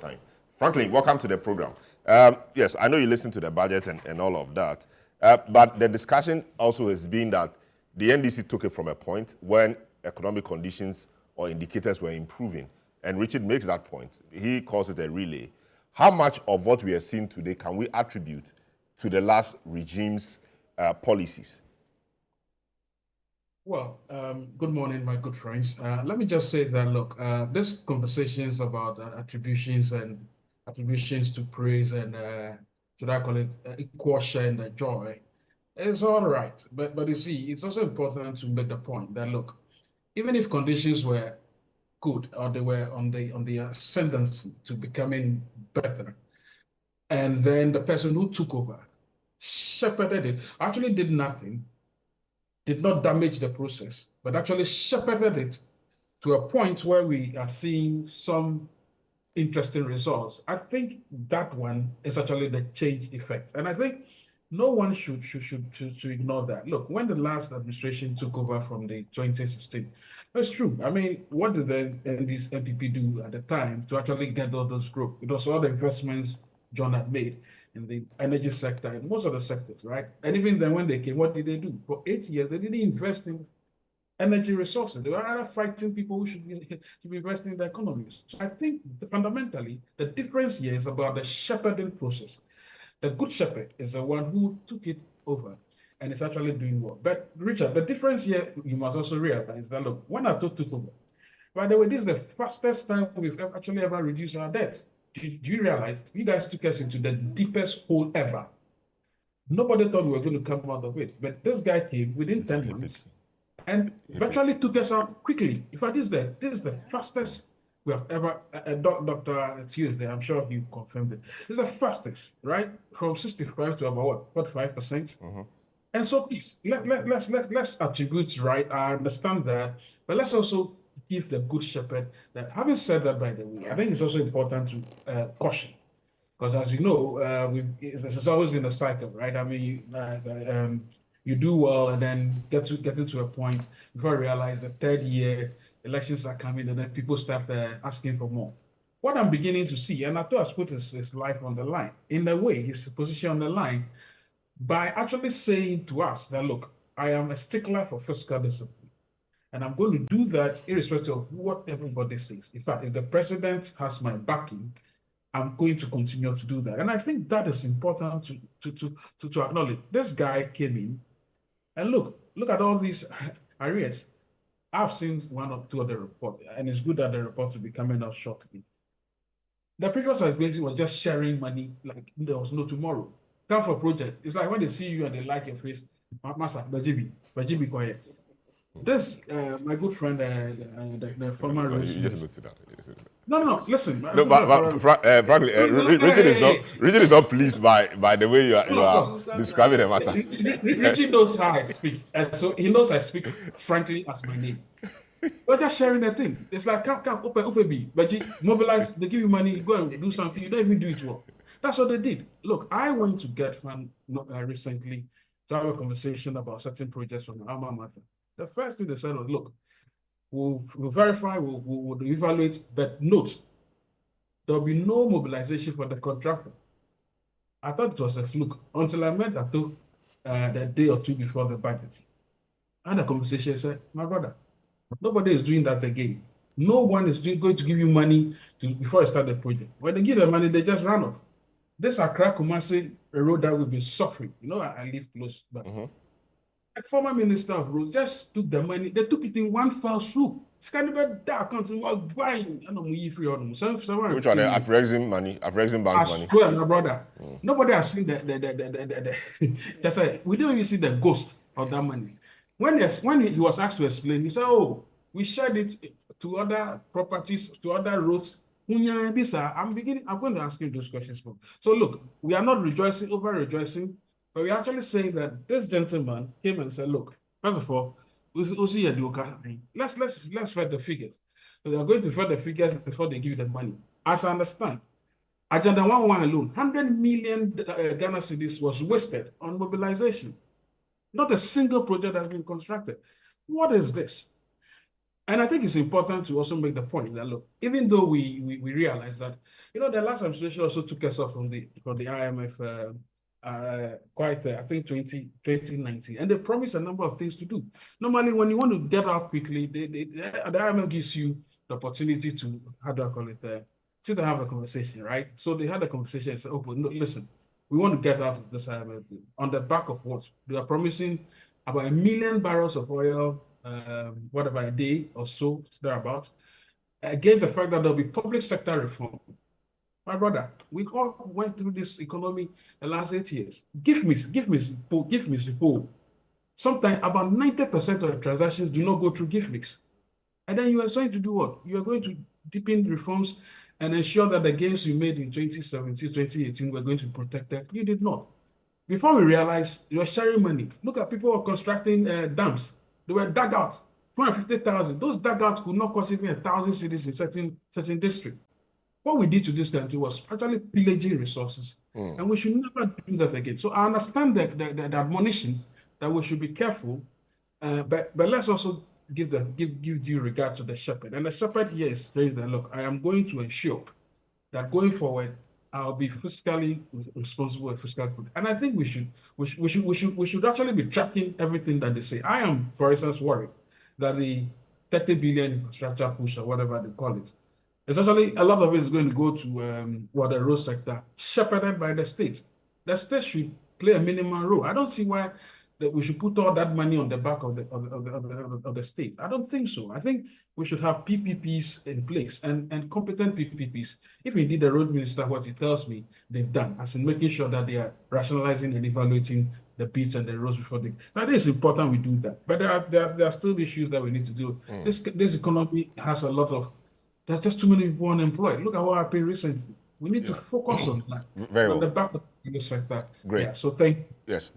Fine. Franklin, welcome to the program. Yes, I know you listened to the budget and all of that, but the discussion also has been that the NDC took it from a point when economic conditions or indicators were improving, and Richard makes that point. He calls it a relay. How much of what we are seeing today can we attribute to the last regime's policies? Well, good morning, my good friends. Let me just say that, look, this conversations about attributions to praise and, should I call it, equal share in the joy, is all right. But you see, it's also important to make the point that, look, even if conditions were good or they were on the ascendancy to becoming better, and then the person who took over shepherded it, actually did nothing, did not damage the process, but actually shepherded it to a point where we are seeing some interesting results. I think that one is actually the change effect. And I think no one should ignore that. Look, when the last administration took over from the 2016, that's true. I mean, what did the NPP do at the time to actually get all those growth? It was all the investments John had made in the energy sector and most of the sectors, right? And even then when they came, what did they do? For 8 years, they didn't invest in energy resources. They were rather fighting people who should be investing in the economies. So I think fundamentally, the difference here is about the shepherding process. The good shepherd is the one who took it over and is actually doing well. But Richard, the difference here, you must also realize that, look, when I took over, by the way, this is the fastest time we've actually ever reduced our debt. Do you realize you guys took us into the deepest hole ever? Nobody thought we were going to come out of it. But this guy came within 10 months and virtually took us out quickly. In fact, this is the fastest we have ever, Dr. Tuesday, I'm sure he confirmed it. It's the fastest, right? From 65 to about what, 45%? And so please, let's attribute, right? I understand that, but let's also give the good shepherd that. Having said that, by the way, I think it's also important to caution, because as you know, this has always been a cycle, right? I mean, you do well and then get into a point before you realize the third year elections are coming and then people start asking for more. What I'm beginning to see, and Ato has put his life on the line, in a way, his position on the line, by actually saying to us that, look, I am a stickler for fiscal discipline. And I'm going to do that irrespective of what everybody says. In fact, if the president has my backing, I'm going to continue to do that. And I think that is important to acknowledge. This guy came in and look at all these arrears. I've seen one or two of the reports, and it's good that the reports will be coming out shortly. The previous administration was just sharing money like there was no tomorrow. Come for project. It's like when they see you and they like your face, Masa, Bajibi, quiet. This, my good friend, the former. You just looked it up. No, listen. No, but frankly, Richard is not pleased by the way you are describing the matter. Richard knows how I speak, and so he knows I speak frankly as my name. We're just sharing the thing. It's like, come, open, but you mobilize, they give you money, you go and do something, you don't even do it well. That's what they did. Look, I went to get fund recently to have a conversation about certain projects from alma mater. The first thing they said was, look, we'll verify, we'll evaluate, but note, there'll be no mobilization for the contractor. I thought it was a fluke until I met Ato the day or two before the budget. I had a conversation, said, my brother, nobody is doing that again. No one is going to give you money before you start the project. When they give the money, they just run off. This Accra Kumasi, a road that will be suffering. You know, I live close, but the former minister of roads just took the money. They took it in one fell swoop. It's kind of a dark country. Buying. I don't know free on them. Which one? Afrexim money, Afrexim bank money. I swear, my brother. Nobody has seen the that's why we don't even see the ghost of that money. When he was asked to explain, he said, "Oh, we shared it to other properties, to other roads." I'm going to ask you those questions. So look, we are not over rejoicing, but we're actually saying that this gentleman came and said, look, first of all, let's vet the figures. So they are going to vet the figures before they give you the money. As I understand, Agenda 111 alone, 100 million Ghana cedis was wasted on mobilization. Not a single project has been constructed. What is this? And I think it's important to also make the point that look, even though we realize that, the last administration also took us off from the IMF quite I think 2019, and they promised a number of things to do. Normally, when you want to get out quickly, the IMF gives you the opportunity to, how do I call it, sit and have a conversation, right? So they had a conversation and said, oh, but no, listen, we want to get out of this IMF on the back of what? They are promising about 1 million barrels of oil, whatever, a day or so, thereabout, against the fact that there'll be public sector reform. My brother, we all went through this economy the last 8 years. Give me support. Sometimes about 90% of the transactions do not go through gift mix. And then you are going to do what? You are going to deepen reforms and ensure that the gains you made in 2017, 2018 were going to be protected. You did not. Before we realized, you are sharing money. Look at people who are constructing dams. They were dug out, 250,000. Those dug out could not cost even 1,000 cities in certain district. What we did to this country was actually pillaging resources, and we should never do that again. So I understand the admonition that we should be careful, but let's also give due regard to the shepherd. And the shepherd here is saying that, look, I am going to ensure that going forward, I'll be fiscally responsible and fiscal prudent. And I think we should actually be tracking everything that they say. I am, for instance, worried that the 30 billion infrastructure push or whatever they call it, essentially a lot of it is going to go to the road sector, shepherded by the state. The state should play a minimum role. I don't see why that we should put all that money on the back of the state. I don't think so. I think we should have PPPs in place and competent PPPs. If indeed the road minister, what he tells me they've done, as in making sure that they are rationalizing and evaluating the bits and the roads before they. I think it's important we do that. But there are still issues that we need to do. This economy has a lot of. There's just too many people unemployed. Look at what happened recently. We need to focus on that. Very well. On the back of the sector. Great. Yeah, so thank you. Yes.